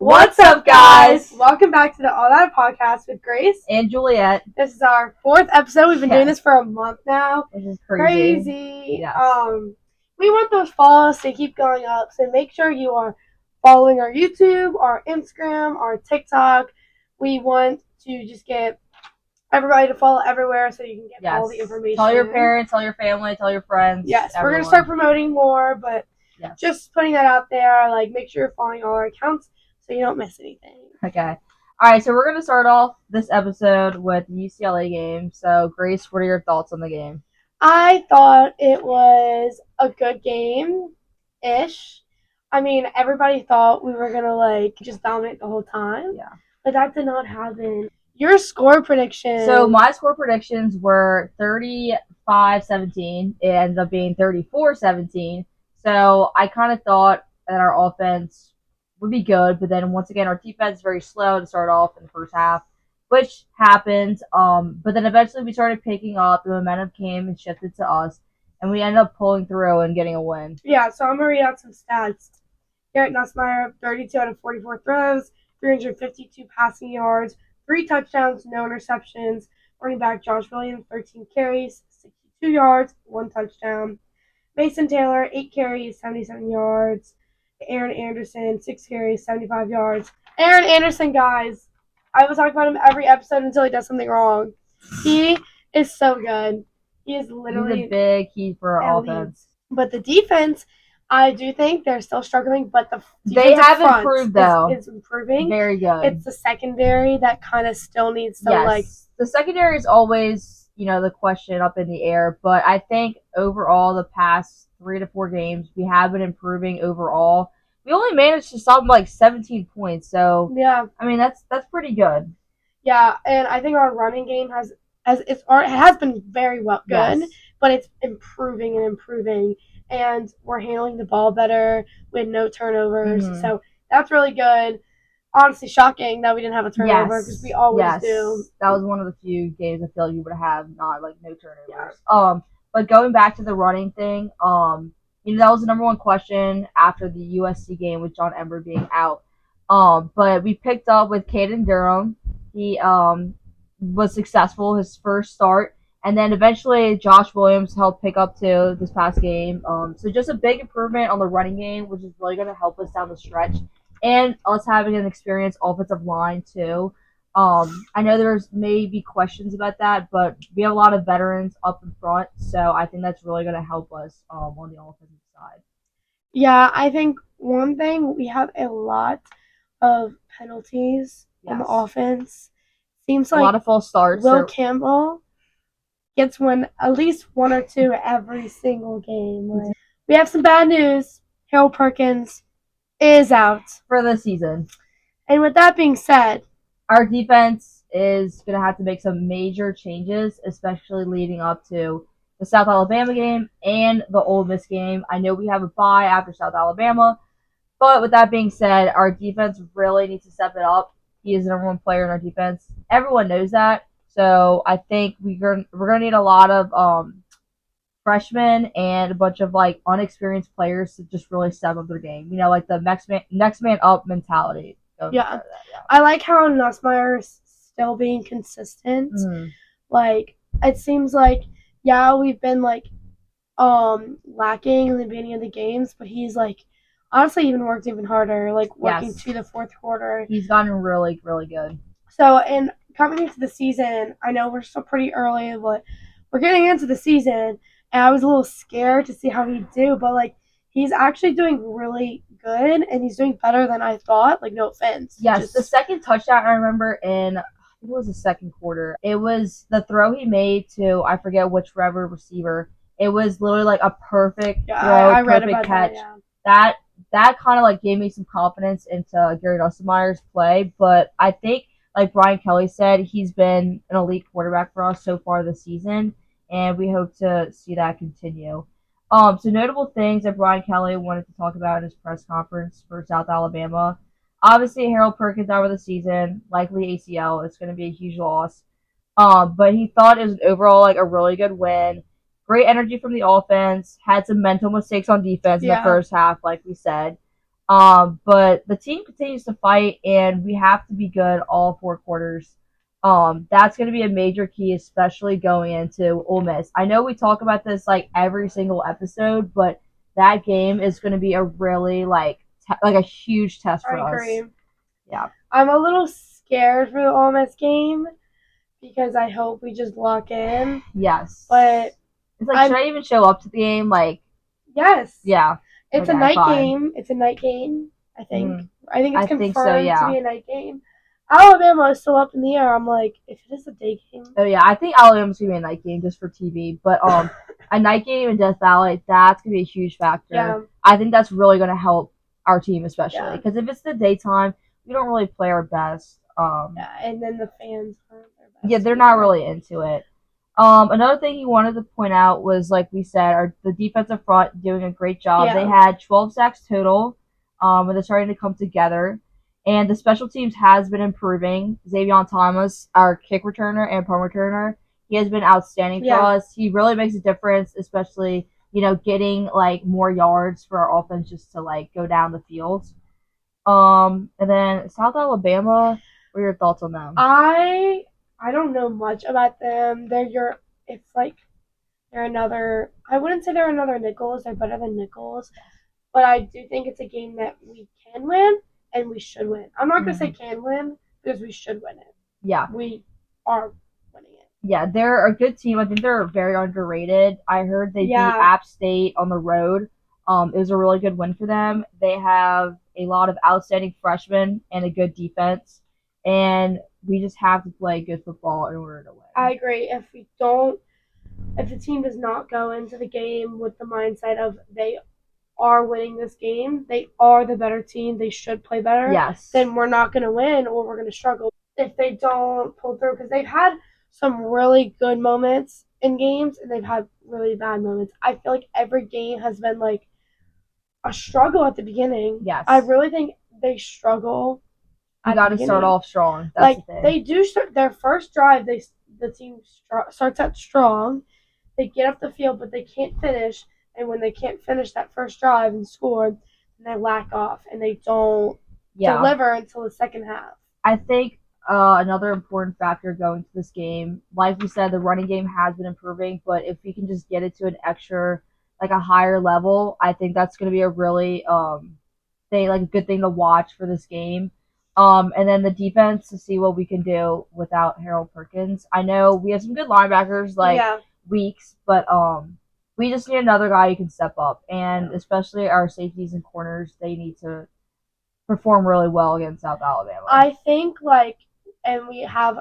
What's up, guys? Welcome back to the All That Podcast with Grace And Juliet. This is our 4th episode. We've been doing this for a month now. Which is crazy. Yes. Yes. We want those follows to keep going up, so make sure you are following our YouTube, our Instagram, our TikTok. We want to just get everybody to follow everywhere so you can get all the information. Tell your parents, tell your family, tell your friends. Yes, everyone. We're going to start promoting more, but just putting that out there. Make sure you're following all our accounts so you don't miss anything. Okay. All right, so we're going to start off this episode with the UCLA game. So, Grace, what are your thoughts on the game? I thought it was a good game-ish. I mean, everybody thought we were going to, just dominate the whole time. Yeah. But that did not happen. Your score prediction. So, my score predictions were 35-17. It ended up being 34-17. So, I kind of thought that our offense would be good, but then once again, our defense is very slow to start off in the first half, which happened. But then eventually we started picking up. The momentum came and shifted to us, and we ended up pulling through and getting a win. Yeah, so I'm going to read out some stats. Garrett Nussmeier, 32 out of 44 throws, 352 passing yards, 3 touchdowns, no interceptions. Running back Josh Williams, 13 carries, 62 yards, 1 touchdown. Mason Taylor, 8 carries, 77 yards. Aaron Anderson, 6 carries, 75 yards. Aaron Anderson, guys, I will talk about him every episode until he does something wrong. He is so good. He is literally He's a big key for our offense. But the defense, I do think they're still struggling, but they have improved, though. It's improving. Very good. It's the secondary that kind of still needs to, The secondary is always, the question up in the air, but I think overall the past 3 to 4 games, we have been improving overall. We only managed to stop 17 points, so yeah. I mean that's pretty good. Yeah, and I think our running game has been very good, but it's improving, and we're handling the ball better with no turnovers. Mm-hmm. So that's really good. Honestly, shocking that we didn't have a turnover because we always do. That was one of the few games I feel like you would have not no turnovers. Yeah. But going back to the running thing, that was the number one question after the USC game with John Ember being out. But we picked up with Caden Durham. He was successful his first start, and then eventually Josh Williams helped pick up too this past game. So just a big improvement on the running game, which is really going to help us down the stretch, and us having an experienced offensive line too. I know there's maybe questions about that, but we have a lot of veterans up in front, so I think that's really going to help us on the offensive side. Yeah, I think one thing, we have a lot of penalties on the offense. Seems like a lot of false starts. Will Campbell gets at least 1 or 2 every single game. We have some bad news. Harold Perkins is out for the season. And with that being said, our defense is going to have to make some major changes, especially leading up to the South Alabama game and the Ole Miss game. I know we have a bye after South Alabama, but with that being said, our defense really needs to step it up. He is the number 1 player in our defense. Everyone knows that, so I think we're going to need a lot of freshmen and a bunch of unexperienced players to just really step up their game. The next man up mentality. Yeah. I like how Nussmeier is still being consistent. Mm-hmm. It seems like, we've been lacking in the beginning of the games, but he's honestly even worked even harder, working to the fourth quarter. He's gotten really, really good. So, and coming into the season, I know we're still pretty early, but we're getting into the season, and I was a little scared to see how he'd do, but he's actually doing really good, and he's doing better than I thought. No offense. Yes, the second touchdown I remember it was the second quarter. It was the throw he made to, I forget which receiver. It was literally a perfect throw, I read perfect about catch. That That kind of gave me some confidence into Gary Nussmeier's play. But I think, Brian Kelly said, he's been an elite quarterback for us so far this season, and we hope to see that continue. So notable things that Brian Kelly wanted to talk about in his press conference for South Alabama. Obviously, Harold Perkins out of the season, likely ACL. It's going to be a huge loss. But he thought it was overall a really good win. Great energy from the offense. Had some mental mistakes on defense in the first half, like we said. But the team continues to fight, and we have to be good all 4 quarters. That's going to be a major key, especially going into Ole Miss. I know we talk about this like every single episode, but that game is going to be a really like a huge test for I us. agree. Yeah. I'm a little scared for the Ole Miss game because I hope we just lock in. Yes. But it's like, should I even show up to the game? Like, yes. yeah. It's Okay, a night fine. game. It's a night game, I think. I think it's I think so, confirmed yeah. to be a night game. Alabama is still up in the air. I'm like, if it is a day game. Oh yeah, I think Alabama's gonna be a night game just for TV. But a night game in Death Valley, that's gonna be a huge factor. Yeah. I think that's really gonna help our team, especially because if it's the daytime, we don't really play our best. Yeah, and then the fans aren't their best. Yeah, they're not really into it. Another thing he wanted to point out was, like we said, the defensive front doing a great job. Yeah. They had 12 sacks total, and they're starting to come together. And the special teams has been improving. Xavier Thomas, our kick returner and punt returner, he has been outstanding for us. He really makes a difference, especially getting like more yards for our offense just to like go down the field. And then South Alabama, what are your thoughts on them? I don't know much about them. It's like they're another. I wouldn't say they're another Nichols. They're better than Nichols, but I do think it's a game that we can win and we should win. I'm not gonna say can win because we should win it. Yeah, we are winning it. Yeah, they're a good team. I think they're very underrated. I heard they beat App State on the road. It was a really good win for them. They have a lot of outstanding freshmen and a good defense, and we just have to play good football in order to win. I agree. If the team does not go into the game with the mindset of they are winning this game, they are the better team, they should play better, then we're not going to win or we're going to struggle if they don't pull through, because they've had some really good moments in games and they've had really bad moments. I feel like every game has been like a struggle at the beginning. Yes. I really think they struggle. You got to start off strong. That's like the thing. They do start their first drive. The team starts out strong. They get up the field, but they can't finish. And when they can't finish that first drive and score, then they lack off and they don't deliver until the second half. I think another important factor going to this game, like we said, the running game has been improving, but if we can just get it to an extra, like a higher level, I think that's going to be a really a good thing to watch for this game. And then the defense to see what we can do without Harold Perkins. I know we have some good linebackers like Weeks, but we just need another guy who can step up, and especially our safeties and corners, they need to perform really well against South Alabama. I think and we have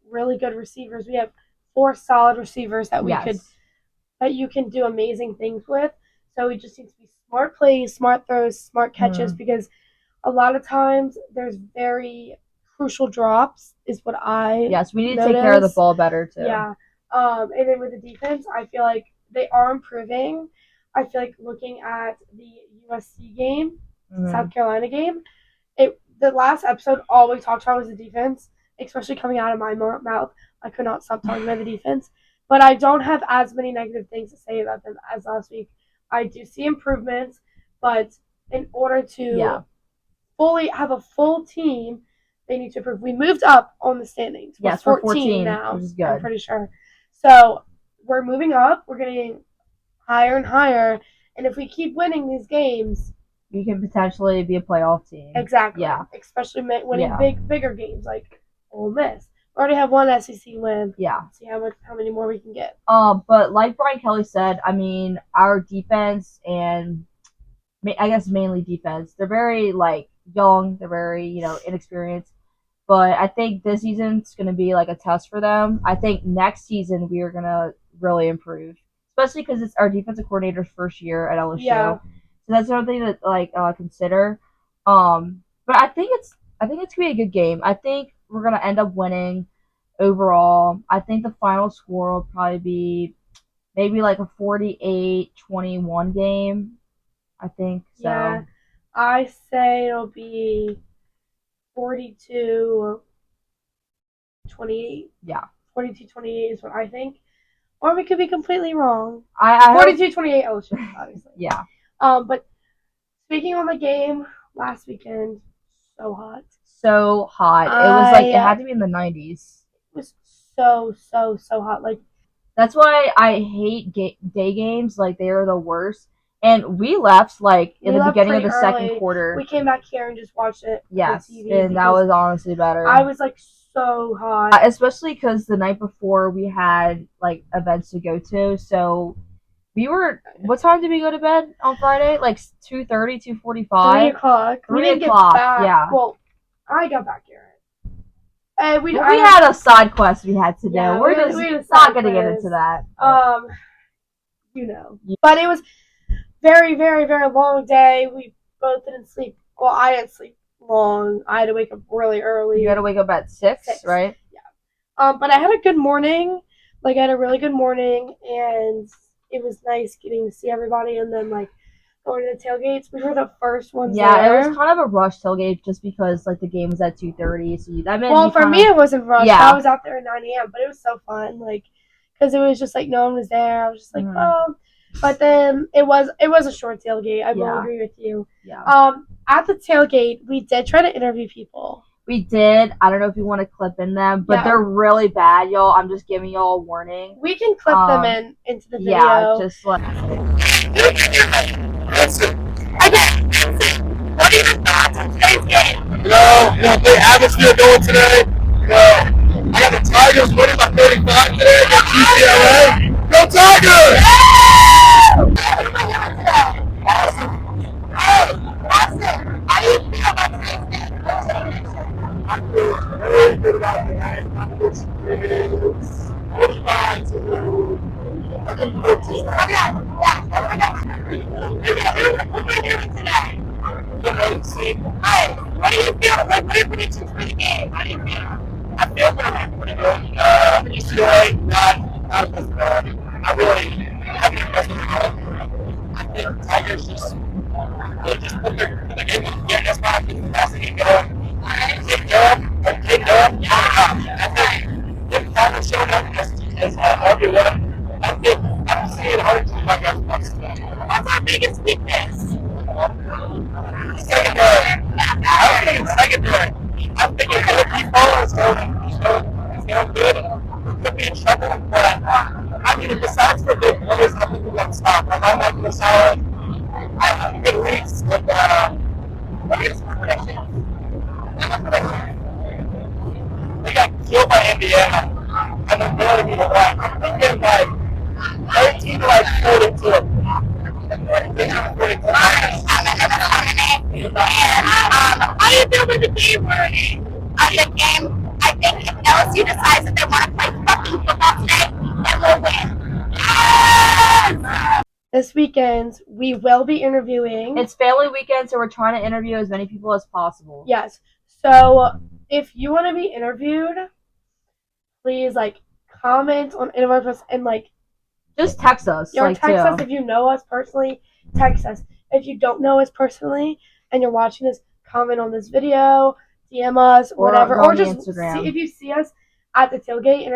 really good receivers. We have 4 solid receivers that you can do amazing things with. So we just need to be smart plays, smart throws, smart catches, because a lot of times there's very crucial drops is what I we need to take care of the ball better too. Yeah. And then with the defense, I feel like they are improving. I feel like looking at the USC game, South Carolina game, the last episode, all we talked about was the defense, especially coming out of my mouth. I could not stop talking about the defense. But I don't have as many negative things to say about them as last week. I do see improvements, but in order to fully have a full team, they need to improve. We moved up on the standings. We're 14 now, which is good. I'm pretty sure. So we're moving up. We're getting higher and higher. And if we keep winning these games, we can potentially be a playoff team. Exactly. Yeah. Especially winning bigger games like Ole Miss. We already have one SEC win. Yeah. See how many more we can get. But like Brian Kelly said, I mean, our defense and I guess mainly defense, they're very young. They're very inexperienced. But I think this season's going to be like a test for them. I think next season we are going to really improve, especially because it's our defensive coordinator's first year at LSU. Yeah. So that's another thing to consider. But I think it's gonna be a good game. I think we're gonna end up winning overall. I think the final score will probably be maybe like a 48-21 game. I think so. Yeah, I say it'll be 42-28. Yeah. 42-28 is what I think. Or we could be completely wrong. 42-28 LSU, obviously. Yeah. But speaking on the game, last weekend, so hot. So hot. It was like it had to be in the 90s. It was so hot. Like that's why I hate day games. Like they are the worst. And we left like in the beginning of the second quarter. We came back here and just watched it. Yes, on TV and that was honestly better. I was like so hot, especially because the night before we had like events to go to. So we were. What time did we go to bed on Friday? Like 2:30, 2:45. 3:00. We didn't get back. Yeah. Well, I got back here. We had a side quest we had to do. Yeah, we're just not going to get into that. But it was very, very, very long day. We both didn't sleep. Well, I didn't sleep long. I had to wake up really early. You had to wake up at 6, right? Yeah. But I had a good morning. Like I had a really good morning, and it was nice getting to see everybody, and then like going to the tailgates. We were the first ones there. It was kind of a rush tailgate just because like the game was at 2:30. So that meant well, for me it wasn't rushed. Yeah. I was out there at 9 a.m. But it was so fun, like because it was just like no one was there. I was just like, oh. But then it was a short tailgate. I will agree with you. Yeah. At the tailgate, we did try to interview people. We did. I don't know if you want to clip in them, but they're really bad, y'all. I'm just giving y'all a warning. We can clip them into the video. Yeah, just like. What are your thoughts on today's game? Great atmosphere going today. I got the Tigers winning by 35 today against UCLA. Go Tigers! Austin, how do you feel about today's game? I feel very good about the game. I think it's 45 to 14. Today. Hey, what do you feel? Like, what are your predictions for the game? How do you feel? I feel pretty good. UCLA, not a best bad. I really haven't impressed with the I think Tigers just put the game together. That's why I think the best thing going. Kick up. I think if Tigers showing up as RB1, I don't see it hard to do my guys' box today. What's our biggest weakness? Secondary. I don't think it's secondary. I'm thinking if he follows going good, he could be in trouble. But I mean, besides for big players, I think we got to stop. I'm not going to solid. I have good weeks, but what is my prediction? They got killed by Indiana. And they're going to be the one. I'm thinking like 13 to like 42. How do you feel with the game wording? The game, I think if LSU decides that they want to play fucking football today, they will win. Yes! This weekend, we will be interviewing. It's family weekend, so we're trying to interview as many people as possible. Yes. So if you want to be interviewed, please like comment on any of our posts and like just text us. Text us if you know us personally. Text us. If you don't know us personally and you're watching this, comment on this video, DM us, whatever, or just Instagram. If you see us at the tailgate,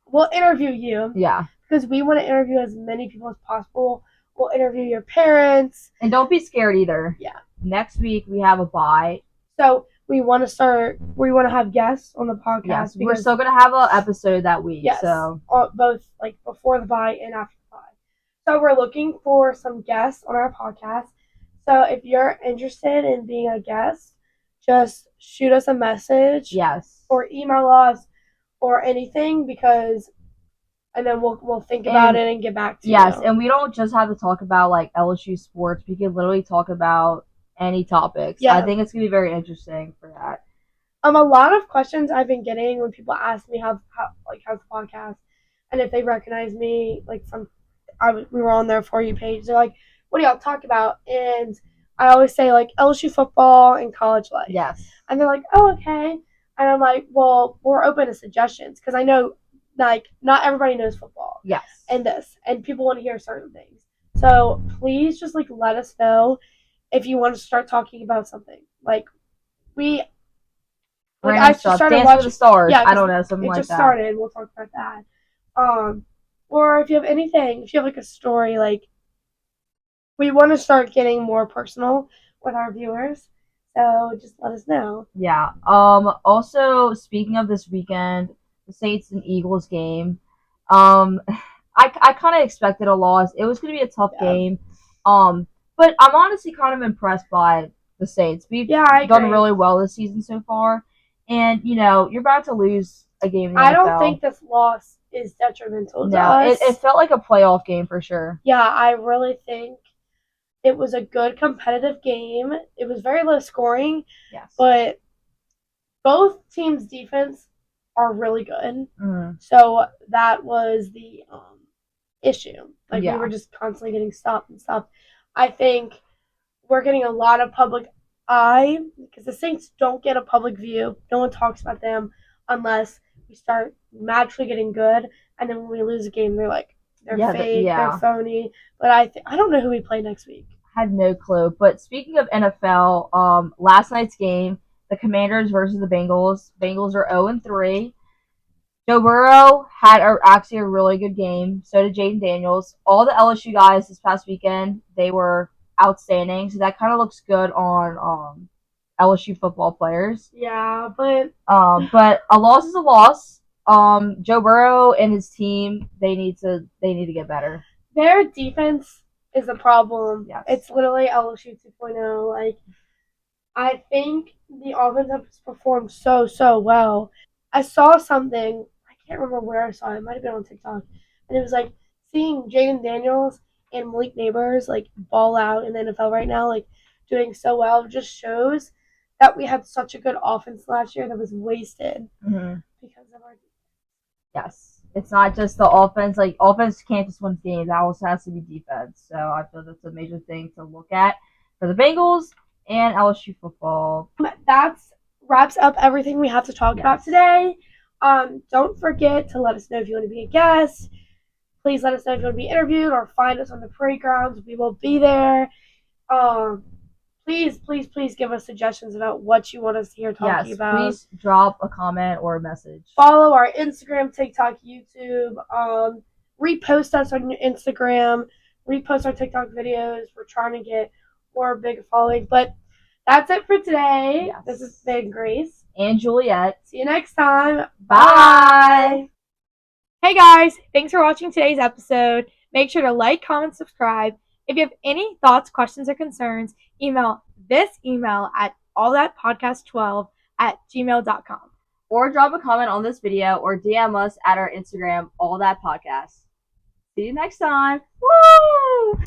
we'll interview you. Yeah. Because we want to interview as many people as possible. We'll interview your parents. And don't be scared either. Yeah. Next week we have a bye. So we want to have guests on the podcast. Yes, we're still going to have an episode that week. Yes, so both like before the bye and after the bye. So we're looking for some guests on our podcast. So if you're interested in being a guest, just shoot us a message. Yes. Or email us or anything and then we'll think about it and get back to you. Yes, and we don't just have to talk about like LSU sports. We can literally talk about any topics. Yeah. I think it's gonna be very interesting for that. A lot of questions I've been getting when people ask me how's the podcast, and if they recognize me we were on their For You page. They're like, what do y'all talk about? And I always say like LSU football and college life. Yes. And they're like, oh, okay. And I'm like, well, we're open to suggestions because I know like not everybody knows football. Yes. And people want to hear certain things. So please just like let us know if you want to start talking about something. Like I started Dance with the Stars. Yeah, I don't know, something like that. It just started. We'll talk about that. Or if you have anything, if you have like a story, like we want to start getting more personal with our viewers. So just let us know. Yeah. Also, speaking of this weekend, the Saints and Eagles game. I kind of expected a loss. It was going to be a tough game. But I'm honestly kind of impressed by the Saints. We've done really well this season so far, and you're about to lose a game in the NFL. I don't think this loss is detrimental to us. It felt like a playoff game for sure. Yeah, I really think it was a good competitive game. It was very low scoring. Yes. But both teams' defense are really good. Mm-hmm. So that was the issue. Like we were just constantly getting stopped and stuff. I think we're getting a lot of public eye because the Saints don't get a public view. No one talks about them unless we start magically getting good, and then when we lose a game, they're like they're fake, they're phony. But I don't know who we play next week. I have no clue. But speaking of NFL, last night's game, the Commanders versus the Bengals. Bengals are 0-3. Joe Burrow had actually a really good game. So did Jaden Daniels. All the LSU guys this past weekend, they were outstanding. So that kind of looks good on LSU football players. Yeah, but a loss is a loss. Joe Burrow and his team, they need to get better. Their defense is the problem. Yes. It's literally LSU 2.0. Like, I think the offense has performed so well. I saw something, I can't remember where I saw it. It might have been on TikTok. And it was like seeing Jaden Daniels and Malik Neighbors like ball out in the NFL right now, like doing so well, just shows that we had such a good offense last year that was wasted because of our defense. Yes. It's not just the offense. Like, offense can't just win games. That also has to be defense. So I feel that's a major thing to look at for the Bengals and LSU football. That wraps up everything we have to talk about today. Don't forget to let us know if you want to be a guest. Please let us know if you want to be interviewed or find us on the playgrounds. We will be there. Please give us suggestions about what you want us to hear talking about. Please drop a comment or a message. Follow our Instagram, TikTok, YouTube. Repost us on Instagram. Repost our TikTok videos. We're trying to get more big following. But that's it for today. Yes. This has been Grace. And Juliet. See you next time. Bye. Hey guys, thanks for watching today's episode. Make sure to like, comment, subscribe. If you have any thoughts, questions, or concerns, email this email at allthatpodcast12@gmail.com. Or drop a comment on this video or DM us at our Instagram, allthatpodcast. See you next time. Woo!